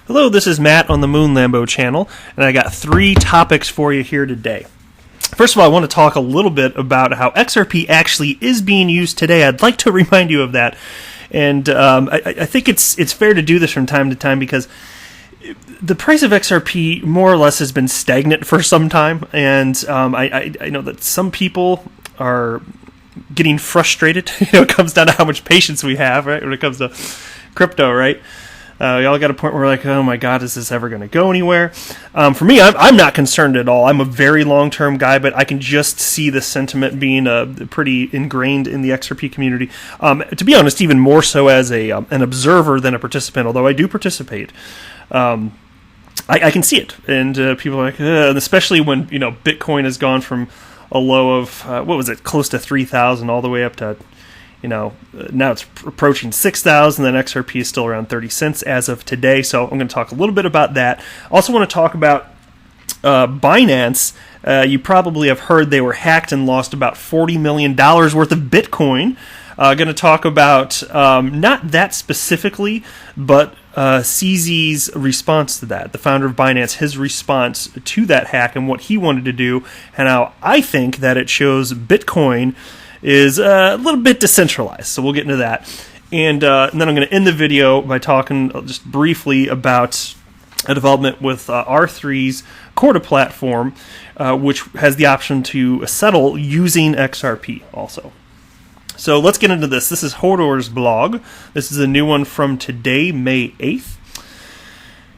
Hello, this is Matt on the Moon Lambo channel, and I got 3 topics for you here today. First of all, I want to talk a little bit about how XRP actually is being used today. I'd like to remind you of that, and I think it's fair to do this from time to time because the price of XRP more or less has been stagnant for some time, and I know that some people are getting frustrated. It comes down to how much patience we have, right, when it comes to crypto, right? We all got a point where we're like, oh my God, is this ever going to go anywhere? For me, I'm not concerned at all. I'm a very long-term guy, but I can just see the sentiment being pretty ingrained in the XRP community. To be honest, even more so as an observer than a participant, although I do participate. I can see it, and people are like, and especially when Bitcoin has gone from a low of close to 3,000 all the way up to now it's approaching 6,000. Then XRP is still around 30 cents as of today. So I'm going to talk a little bit about that. I also want to talk about Binance. You probably have heard they were hacked and lost about $40 million worth of Bitcoin. Going to talk about not that specifically, but CZ's response to that, the founder of Binance, his response to that hack and what he wanted to do, and how I think that it shows Bitcoin is a little bit decentralized. So we'll get into that. And then I'm going to end the video by talking just briefly about a development with R3's Corda platform, which has the option to settle using XRP also. So let's get into this. This is Hodor's blog. This is a new one from today, May 8th.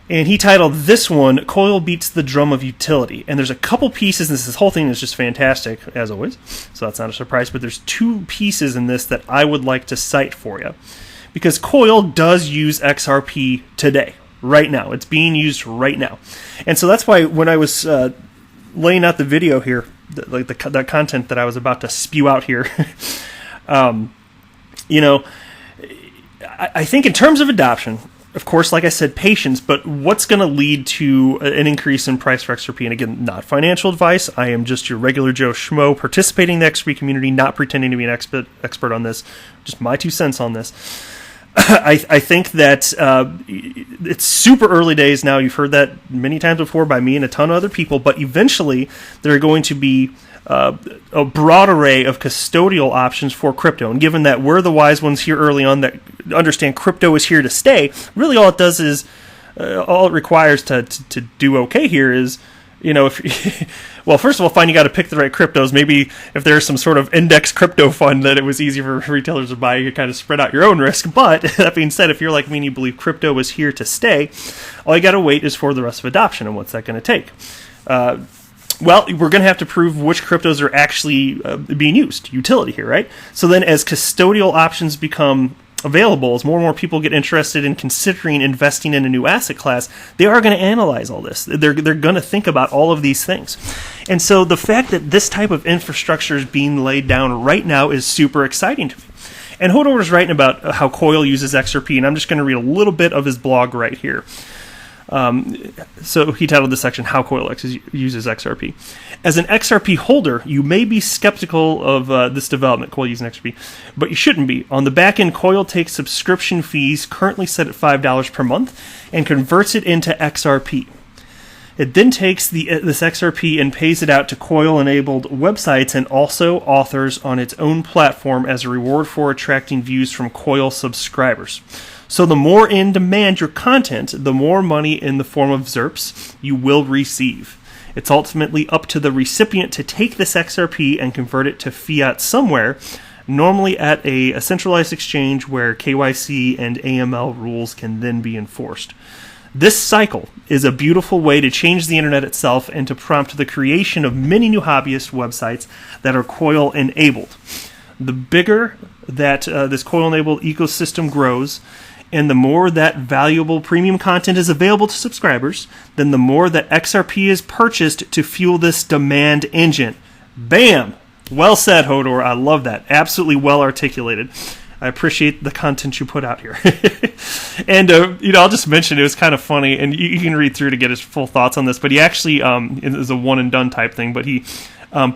And he titled this one, Coil Beats the Drum of Utility. And there's a couple pieces, and this whole thing is just fantastic, as always. So that's not a surprise, but there's 2 pieces in this that I would like to cite for you. Because Coil does use XRP today, right now. It's being used right now. And so that's why when I was laying out the video here, the content that I was about to spew out here, I think in terms of adoption, of course, like I said, patience, but what's going to lead to an increase in price for XRP? And again, not financial advice. I am just your regular Joe Schmo participating in the XRP community, not pretending to be an expert on this. Just my 2 cents on this. I think that it's super early days now. You've heard that many times before by me and a ton of other people, but eventually there are going to be a broad array of custodial options for crypto. And given that we're the wise ones here early on that understand crypto is here to stay, really all it does is, all it requires to do okay here is, well, first of all, fine, you got to pick the right cryptos. Maybe if there's some sort of index crypto fund that it was easy for retailers to buy, you could kind of spread out your own risk. But that being said, if you're like me and you believe crypto is here to stay, all you got to wait is for the rest of adoption. And what's that going to take? Well, we're going to have to prove which cryptos are actually being used, utility here, right? So then as custodial options become available, as more and more people get interested in considering investing in a new asset class, they are going to analyze all this. They're going to think about all of these things. And so the fact that this type of infrastructure is being laid down right now is super exciting to me. And Hodor is writing about how Coil uses XRP, and I'm just going to read a little bit of his blog right here. So he titled this section, How Coil Uses XRP. As an XRP holder, you may be skeptical of this development, Coil using XRP, but you shouldn't be. On the back end, Coil takes subscription fees currently set at $5 per month and converts it into XRP. It then takes this XRP and pays it out to Coil-enabled websites and also authors on its own platform as a reward for attracting views from Coil subscribers. So the more in demand your content, the more money in the form of XRPs you will receive. It's ultimately up to the recipient to take this XRP and convert it to fiat somewhere, normally at a centralized exchange where KYC and AML rules can then be enforced. This cycle is a beautiful way to change the internet itself and to prompt the creation of many new hobbyist websites that are Coil-enabled. The bigger that this Coil-enabled ecosystem grows, and the more that valuable premium content is available to subscribers, then the more that XRP is purchased to fuel this demand engine. Bam! Well said, Hodor. I love that. Absolutely well articulated. I appreciate the content you put out here. And, I'll just mention it was kind of funny, and you can read through to get his full thoughts on this, but he actually, it was a one-and-done type thing, but he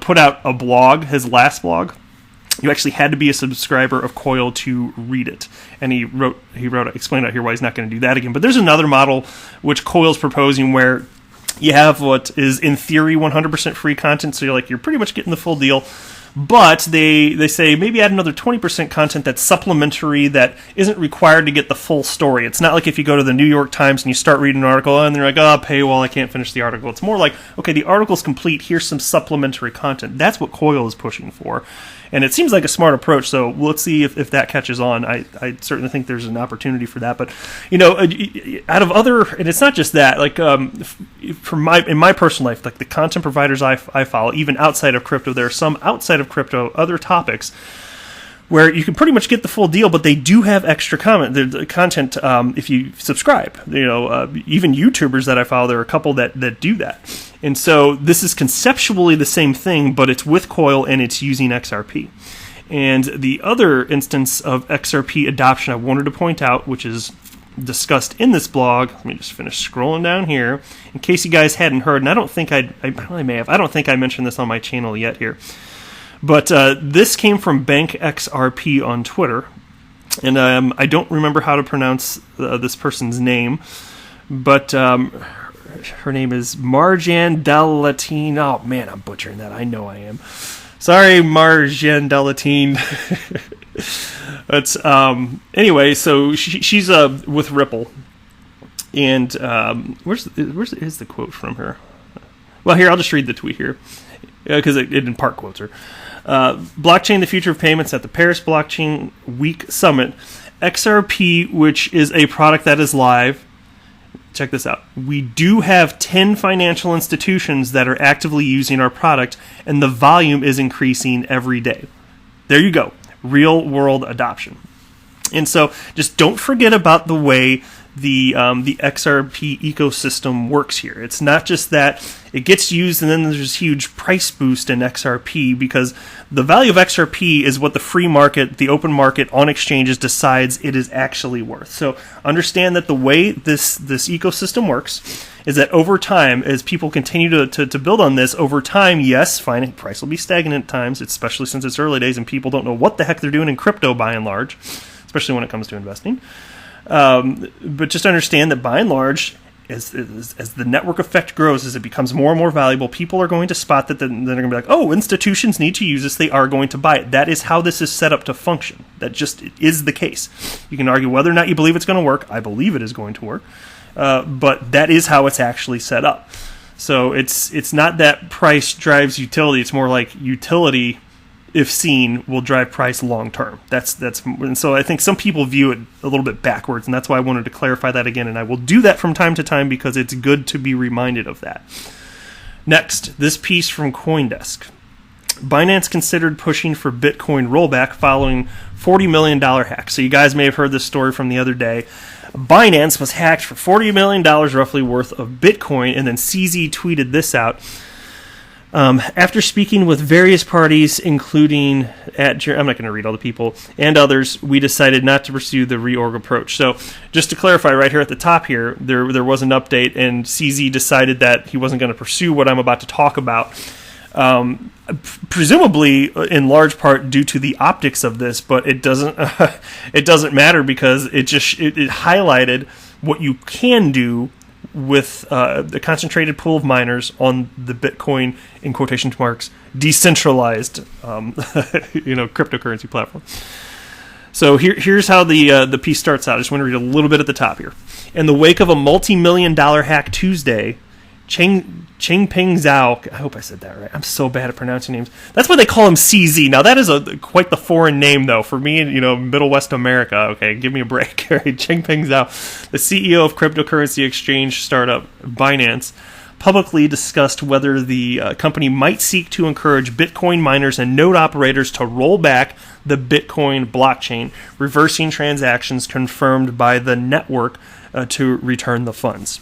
put out a blog, his last blog, you actually had to be a subscriber of Coil to read it. And he explained out here why he's not going to do that again. But there's another model which Coil's proposing where you have what is in theory 100% free content, so you're pretty much getting the full deal. But they say maybe add another 20% content that's supplementary, that isn't required to get the full story. It's not like if you go to the New York Times and you start reading an article and they're like, oh, paywall, I can't finish the article. It's more like, okay, the article's complete, here's some supplementary content. That's what Coil is pushing for. And it seems like a smart approach, so let's see if that catches on. I certainly think there's an opportunity for that. But, out of other, and it's not just that, in my personal life, like the content providers I follow, even outside of crypto, there are some outside of crypto, other topics, where you can pretty much get the full deal, but they do have extra content if you subscribe. Even YouTubers that I follow, there are a couple that do that. And so this is conceptually the same thing, but it's with Coil and it's using XRP. And the other instance of XRP adoption I wanted to point out, which is discussed in this blog, let me just finish scrolling down here, in case you guys hadn't heard, and I don't think I probably may have, I don't think I mentioned this on my channel yet here. But this came from Bank XRP on Twitter, and I don't remember how to pronounce this person's name, but her name is Marjan Delatine. Oh man, I'm butchering that. I know I am. Sorry, Marjan Delatine. But anyway, so she's with Ripple, and where's the quote from her? Well, here, I'll just read the tweet here because it in part quotes her. Blockchain, the future of payments at the Paris Blockchain Week Summit. XRP, which is a product that is live. Check this out. We do have 10 financial institutions that are actively using our product, and the volume is increasing every day. There you go. Real world adoption. And so just don't forget about the way the XRP ecosystem works here. It's not just that it gets used and then there's this huge price boost in XRP, because the value of XRP is what the free market, the open market on exchanges decides it is actually worth. So understand that the way this ecosystem works is that over time, as people continue to build on this, over time, yes, fine, price will be stagnant at times, especially since it's early days and people don't know what the heck they're doing in crypto by and large, especially when it comes to investing. But just understand that by and large, as the network effect grows, as it becomes more and more valuable, people are going to spot that, then they're going to be like, oh, institutions need to use this, they are going to buy it. That is how this is set up to function. That just is the case. You can argue whether or not you believe it's going to work. I believe it is going to work. But that is how it's actually set up. So it's not that price drives utility, it's more like utility, if seen, will drive price long term. And so I think some people view it a little bit backwards, and that's why I wanted to clarify that again, and I will do that from time to time because it's good to be reminded of that. Next, this piece from CoinDesk. Binance considered pushing for Bitcoin rollback following $40 million hack. So you guys may have heard this story from the other day. Binance was hacked for $40 million roughly worth of Bitcoin, and then CZ tweeted this out. After speaking with various parties, including I'm not going to read all the people, and others, we decided not to pursue the reorg approach. So just to clarify right here at the top here, there was an update, and CZ decided that he wasn't going to pursue what I'm about to talk about. Presumably in large part due to the optics of this, but it doesn't matter because it highlighted what you can do with the concentrated pool of miners on the Bitcoin, in quotation marks, decentralized cryptocurrency platform. So here's how the piece starts out. I just want to read a little bit at the top here. In the wake of a multi-million-dollar hack Tuesday, Changpeng Zhao, I hope I said that right. I'm so bad at pronouncing names. That's why they call him CZ. Now that is quite the foreign name though for me, Middle West America. Okay, give me a break. Changpeng Zhao, the CEO of cryptocurrency exchange startup Binance, publicly discussed whether the company might seek to encourage Bitcoin miners and node operators to roll back the Bitcoin blockchain, reversing transactions confirmed by the network to return the funds.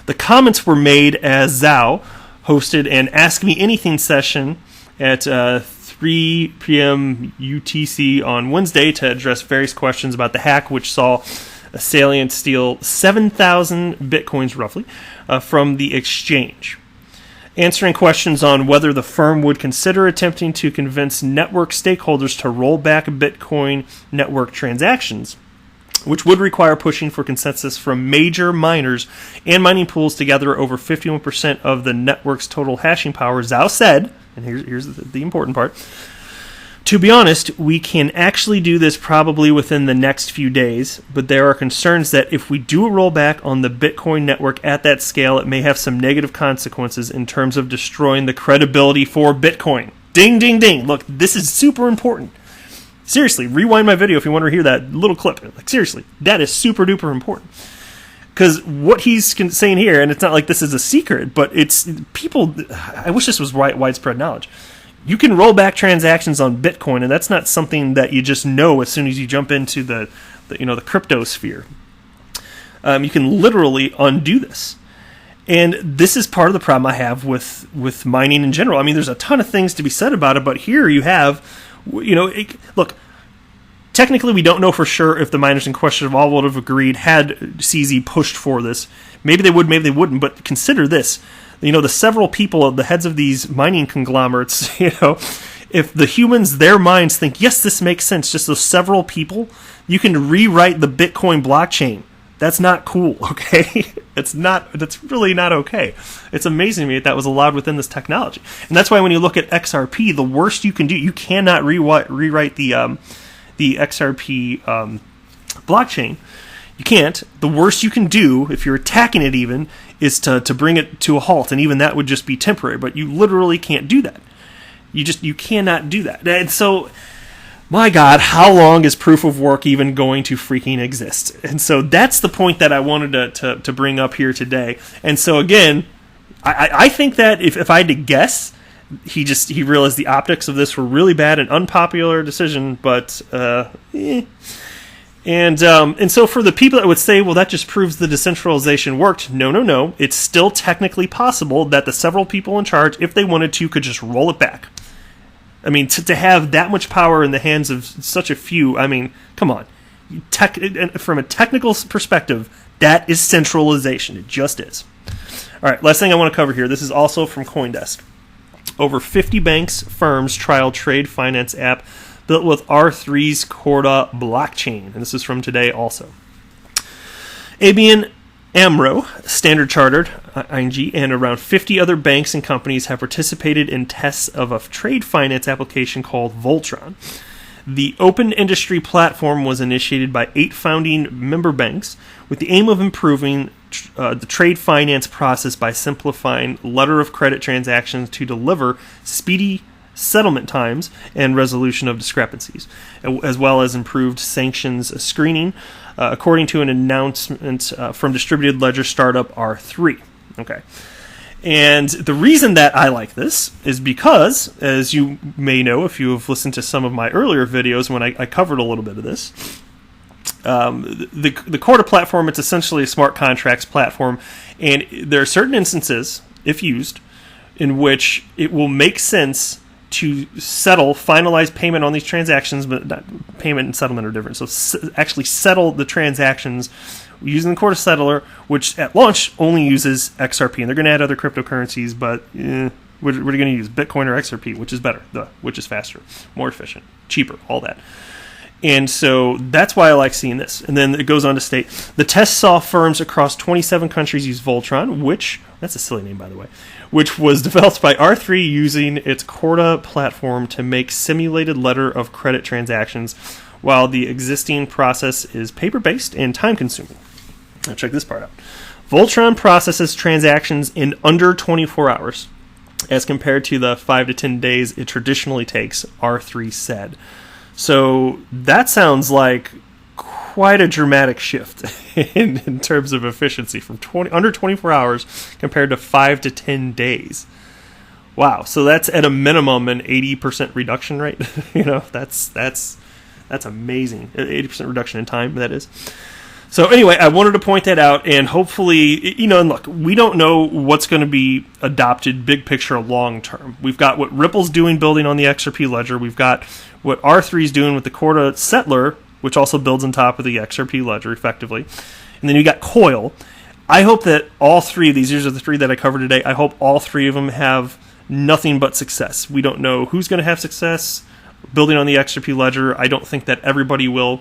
The comments were made as Zhao hosted an Ask Me Anything session at 3 p.m. UTC on Wednesday to address various questions about the hack, which saw Salient steal 7,000 Bitcoins roughly from the exchange. answering questions on whether the firm would consider attempting to convince network stakeholders to roll back Bitcoin network transactions, which would require pushing for consensus from major miners and mining pools to gather over 51% of the network's total hashing power. Zhao said, and here's the important part, to be honest, we can actually do this probably within the next few days, but there are concerns that if we do a rollback on the Bitcoin network at that scale, it may have some negative consequences in terms of destroying the credibility for Bitcoin. Ding, ding, ding. Look, this is super important. Seriously, rewind my video if you want to hear that little clip. Like, seriously, that is super duper important. Because what he's saying here, and it's not like this is a secret, but it's people, I wish this was widespread knowledge. You can roll back transactions on Bitcoin, and that's not something that you just know as soon as you jump into the crypto sphere. You can literally undo this. And this is part of the problem I have with mining in general. I mean, there's a ton of things to be said about it, but here you have, look, technically we don't know for sure if the miners in question all would have agreed had CZ pushed for this. Maybe they would, maybe they wouldn't, but consider this. The several people, the heads of these mining conglomerates, if the humans, their minds think, yes, this makes sense, just those several people, you can rewrite the Bitcoin blockchain. That's not cool, okay? That's really not okay. It's amazing to me that was allowed within this technology. And that's why when you look at XRP, the worst you can do, you cannot rewrite the XRP blockchain. You can't. The worst you can do, if you're attacking it even, is to bring it to a halt, and even that would just be temporary, but you literally can't do that. You cannot do that. And so, my God, how long is proof of work even going to freaking exist? And so that's the point that I wanted to bring up here today. And so again, I think that if I had to guess, he realized the optics of this were really bad, an unpopular decision, but And so for the people that would say, well, that just proves the decentralization worked, no. It's still technically possible that the several people in charge, if they wanted to, could just roll it back. I mean, to have that much power in the hands of such a few, I mean, come on. From a technical perspective, that is centralization. It just is. All right, last thing I want to cover here. This is also from CoinDesk. Over 50 banks, firms trial trade finance app built with R3's Corda blockchain. And this is from today also. ABN AMRO, Standard Chartered, ING, and around 50 other banks and companies have participated in tests of a trade finance application called Voltron. The open industry platform was initiated by 8 founding member banks with the aim of improving the trade finance process by simplifying letter of credit transactions to deliver speedy settlement times and resolution of discrepancies, as well as improved sanctions screening, according to an announcement from distributed ledger startup R3. Okay. And the reason that I like this is because, as you may know if you have listened to some of my earlier videos when I covered a little bit of this, the Corda platform, it's essentially a smart contracts platform, and there are certain instances, if used, in which it will make sense to finalize payment on these transactions, but payment and settlement are different. So actually settle the transactions using the Corda settler, which at launch only uses XRP, and they're going to add other cryptocurrencies, but what are they going to use? Bitcoin or XRP, which is better, which is faster, more efficient, cheaper, all that. And so that's why I like seeing this. And then it goes on to state, the test saw firms across 27 countries use Voltron, which, that's a silly name by the way, which was developed by R3 using its Corda platform to make simulated letter of credit transactions, while the existing process is paper-based and time-consuming. Now check this part out. Voltron processes transactions in under 24 hours, as compared to the 5 to 10 days it traditionally takes, R3 said. So that sounds like quite a dramatic shift in terms of efficiency, from under 24 hours compared to 5 to 10 days. Wow, so that's at a minimum an 80% reduction rate. That's amazing. 80% reduction in time, that is. So anyway, I wanted to point that out, and hopefully, and look, we don't know what's going to be adopted big picture long term. We've got what Ripple's doing building on the XRP ledger. We've got what R3's doing with the Corda settler, which also builds on top of the XRP ledger effectively. And then you got Coil. I hope that all three of these are the three that I covered today. I hope all three of them have nothing but success. We don't know who's going to have success building on the XRP ledger. I don't think that everybody will.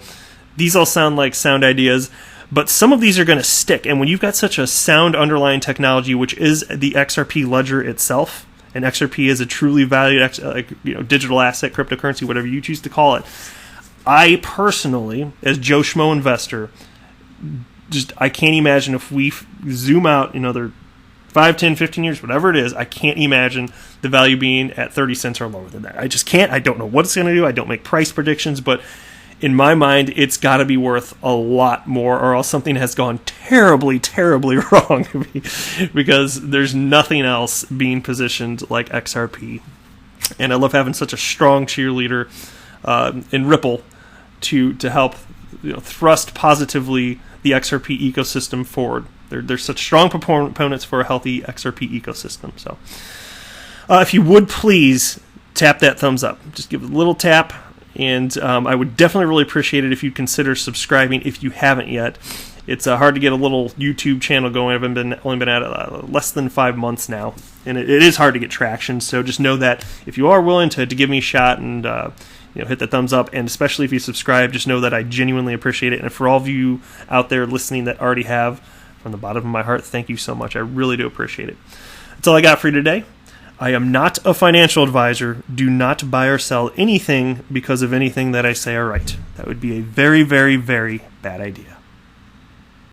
These all sound like sound ideas, but some of these are going to stick. And when you've got such a sound underlying technology, which is the XRP ledger itself, and XRP is a truly valued digital asset, cryptocurrency, whatever you choose to call it, I personally, as Joe Schmo investor, I can't imagine if we zoom out another 5, 10, 15 years, whatever it is, I can't imagine the value being at 30 cents or lower than that. I just can't. I don't know what it's going to do. I don't make price predictions, but in my mind, it's got to be worth a lot more, or else something has gone terribly, terribly wrong, because there's nothing else being positioned like XRP. And I love having such a strong cheerleader in Ripple to help thrust positively the XRP ecosystem forward. They're such strong proponents for a healthy XRP ecosystem. So if you would please tap that thumbs up. Just give it a little tap. And I would definitely really appreciate it if you'd consider subscribing if you haven't yet. It's hard to get a little YouTube channel going. I've only been at it less than 5 months now, and it is hard to get traction. So just know that if you are willing to give me a shot and hit the thumbs up, and especially if you subscribe, just know that I genuinely appreciate it. And for all of you out there listening that already have, from the bottom of my heart, thank you so much. I really do appreciate it. That's all I got for you today. I am not a financial advisor. Do not buy or sell anything because of anything that I say or write. That would be a very, very, very bad idea.